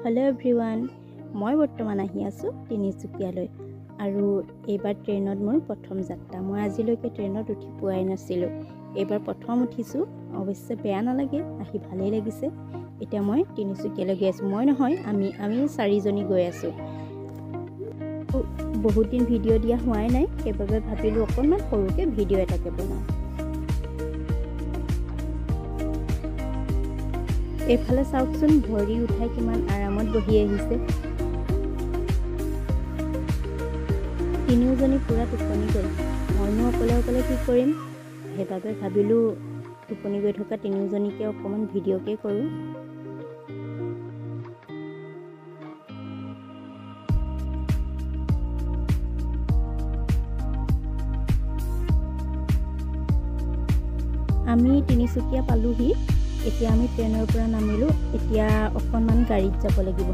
hello everyone मैं बर्तमान आহি आছো তিনিচুকীয়ালৈ আৰু এইবাৰ ট্ৰেইনত মোৰ প্ৰথম যাত্ৰা মই আজিলৈকে ট্ৰেইনত উঠি পোৱাই নাছিলো এইবাৰ প্ৰথম উঠিছো অৱশ্যে বেয়া নালাগে আহি ভালেই লাগিছে এতিয়া মই তিনিচুকীয়ালৈ গৈ আছো মই নহয় আমি চাৰিজনী গৈ আছো বহুত দিন ভিডিঅ' দিয়া হোৱাই নাই সেইবাবে ভাবিলো অকনমান সৰুকে ভিডিঅ' এটাকে বনাও এফালে চাওকচোন ভৰি উঠাই কিমান আৰামত বহি আহিছে তিনিওজনী পুৰা টোপনি গ'ল মইনো অকলে কি কৰিম সেইবাবে ভাবিলো টোপনি গৈ থকা তিনিওজনীকে অকমান ভিডিঅ'কে কৰোঁ আমি তিনিচুকীয়া পালোহি এতিয়া আমি ট্ৰেইনৰ পৰা নামিলো এতিয়া অকনমান গাড়ীত যাব লাগিব